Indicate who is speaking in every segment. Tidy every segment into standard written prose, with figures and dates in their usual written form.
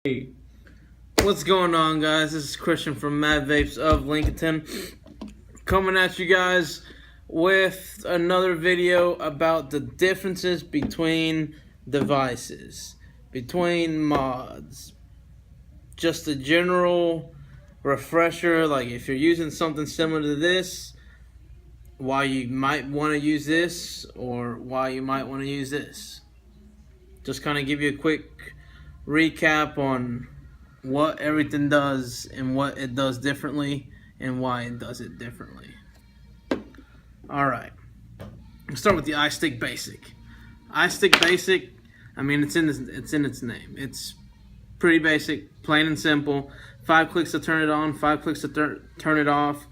Speaker 1: Hey, what's going on, guys? This is Christian from Mad Vapes of Lincoln, coming at you guys with another video about the differences between devices, between mods. Just a general refresher, like if you're using something similar to this, why you might want to use this or why you might want to use this. Just kind of give you a quick recap on what everything does and what it does differently and why it does it differently. Alright, let's start with the iStick Basic. iStick Basic, I mean, it's in its name. It's pretty basic, plain and simple. 5 clicks to turn it on, 5 clicks to turn it off.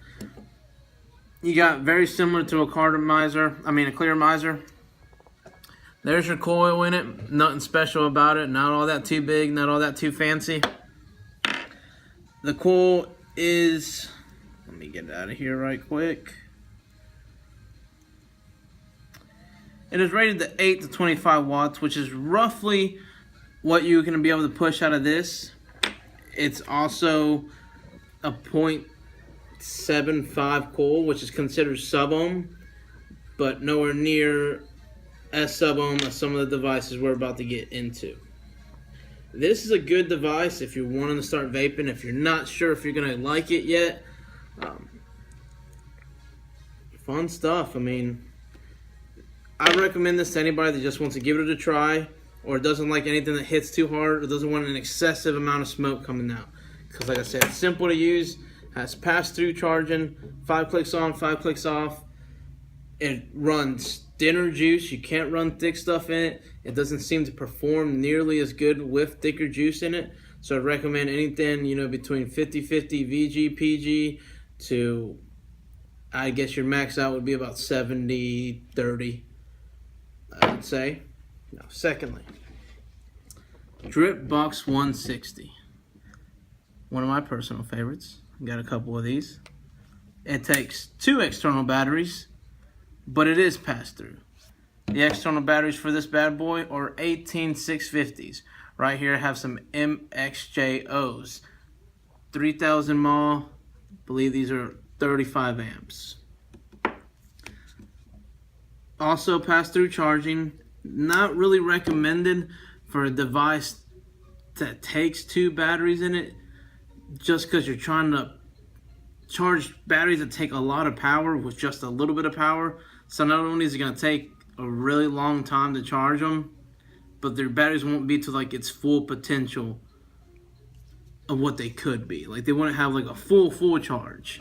Speaker 1: You got very similar to a clear miser. There's your coil in it. Nothing special about it. Not all that too big. Not all that too fancy. The coil is... Let me get it out of here right quick. It is rated to 8 to 25 watts, which is roughly what you're going to be able to push out of this. It's also a 0.75 coil, which is considered sub-ohm, but nowhere near as sub-ohm as some of the devices we're about to get into. This is a good device if you're wanting to start vaping, if you're not sure if you're going to like it yet. Fun stuff. I mean, I recommend this to anybody that just wants to give it a try, or doesn't like anything that hits too hard, or doesn't want an excessive amount of smoke coming out. Because like I said, it's simple to use, has pass-through charging, 5 clicks on, 5 clicks off. It runs thinner juice. You can't run thick stuff in it. It doesn't seem to perform nearly as good with thicker juice in it. So I'd recommend anything, between 50-50 VG, PG to, I guess your max out would be about 70-30, I would say. Now, secondly, Drip Box 160. One of my personal favorites. Got a couple of these. It takes 2 external batteries, but it is pass-through. The external batteries for this bad boy are 18650s. Right here I have some MXJOs. 3000 mAh. I believe these are 35 amps. Also pass-through charging. Not really recommended for a device that takes 2 batteries in it, just because you're trying to charge batteries that take a lot of power with just a little bit of power. So not only is it going to take a really long time to charge them, but their batteries won't be to like its full potential of what they could be. Like they wouldn't have like a full charge.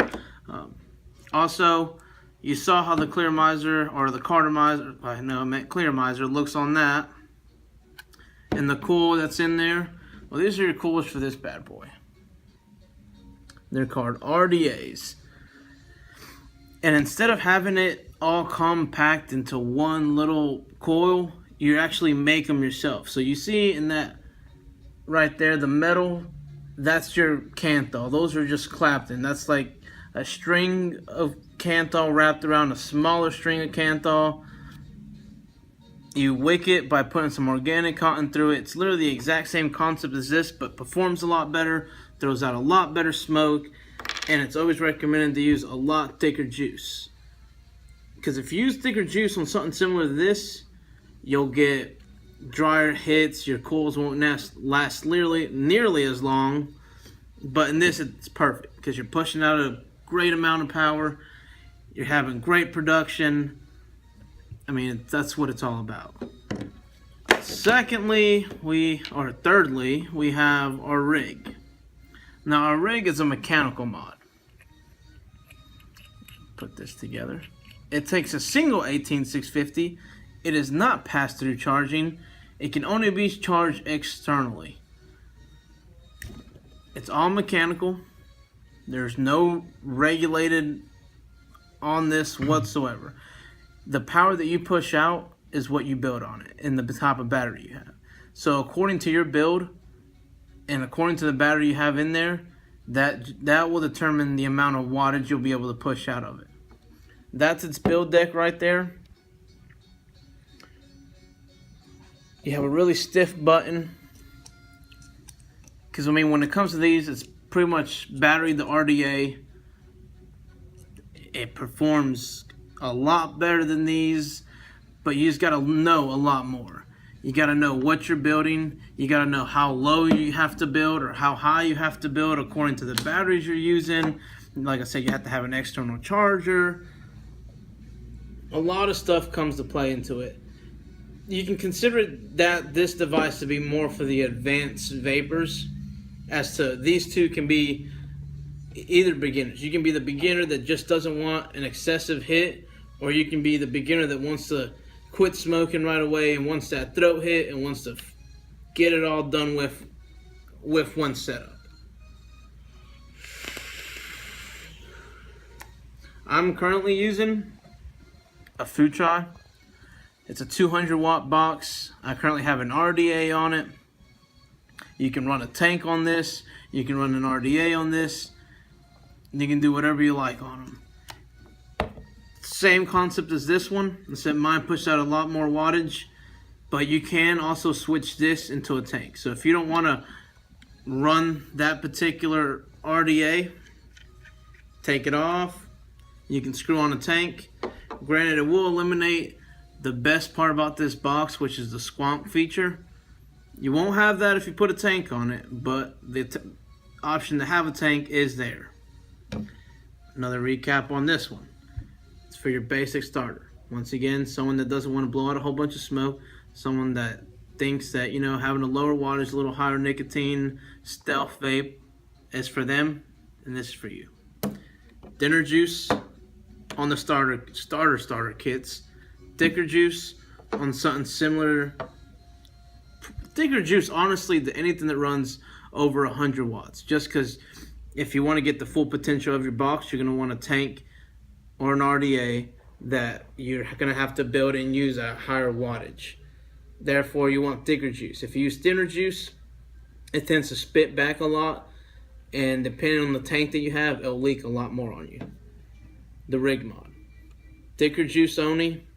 Speaker 1: Also, you saw how the clear miser or the Carter miser, I meant clear miser, looks on that, and the coil that's in there. Well, these are your coils for this bad boy. They're called RDAs. And instead of having it all compact into one little coil, you actually make them yourself. So you see in that right there, the metal, that's your Kanthal. Those are just Clapton. That's like a string of Kanthal wrapped around a smaller string of Kanthal. You wick it by putting some organic cotton through it. It's literally the exact same concept as this, but performs a lot better, throws out a lot better smoke, and it's always recommended to use a lot thicker juice. Because if you use thicker juice on something similar to this, you'll get drier hits, your coils won't last nearly as long, but in this it's perfect, because you're pushing out a great amount of power, you're having great production. I mean, that's what it's all about. Thirdly, we have our rig. Now, our rig is a mechanical mod. Put this together. It takes a single 18650. It is not pass-through charging. It can only be charged externally. It's all mechanical. There's no regulated on this whatsoever. The power that you push out is what you build on it and the type of battery you have. So according to your build and according to the battery you have in there, that will determine the amount of wattage you'll be able to push out of it. That's its build deck right there. You have a really stiff button. Because I mean, when it comes to these, it's pretty much battery to RDA. It performs a lot better than these, but you just got to know a lot more. You got to know what you're building. You got to know how low you have to build or how high you have to build according to the batteries you're using. Like I said, you have to have an external charger. A lot of stuff comes to play into it. You can consider this device to be more for the advanced vapors, as to these two can be either beginners. You can be the beginner that just doesn't want an excessive hit, or you can be the beginner that wants to quit smoking right away and wants that throat hit and wants to get it all done with one setup. I'm currently using a Fuchai. It's a 200 watt box. I currently have an RDA on it. You can run a tank on this. You can run an RDA on this. You can do whatever you like on them. Same concept as this one, except mine pushed out a lot more wattage, but you can also switch this into a tank. So if you don't want to run that particular RDA, take it off. You can screw on a tank. Granted, it will eliminate the best part about this box, which is the squonk feature. You won't have that if you put a tank on it, but the option to have a tank is there. Another recap on this one. It's for your basic starter. Once again, someone that doesn't want to blow out a whole bunch of smoke, someone that thinks that, you know, having a lower wattage, a little higher nicotine, stealth vape is for them, and this is for you. Dinner juice on the starter kits. Thicker juice on something similar. Thicker juice, honestly, to anything that runs over 100 watts. Just because if you want to get the full potential of your box, you're going to want a tank or an RDA that you're going to have to build and use a higher wattage. Therefore, you want thicker juice. If you use thinner juice, it tends to spit back a lot, and depending on the tank that you have, it'll leak a lot more on you. The rig mod. Thicker juice only.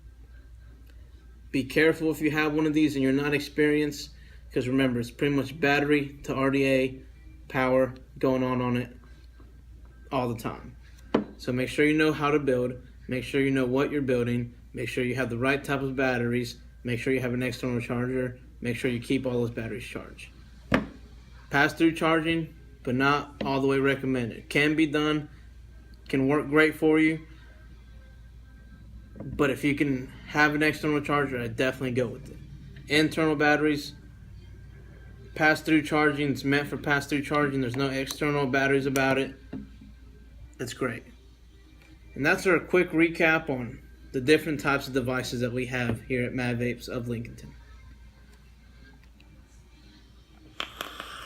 Speaker 1: Be careful if you have one of these and you're not experienced, because remember, it's pretty much battery to RDA power going on it all the time. So make sure you know how to build, make sure you know what you're building, make sure you have the right type of batteries, make sure you have an external charger, make sure you keep all those batteries charged. Pass-through charging, but not all the way recommended. Can be done, can work great for you, but if you can have an external charger, I'd definitely go with it. Internal batteries, pass-through charging, it's meant for pass-through charging. There's no external batteries about it. It's great. And that's our quick recap on the different types of devices that we have here at Mad Vapes of Lincolnton.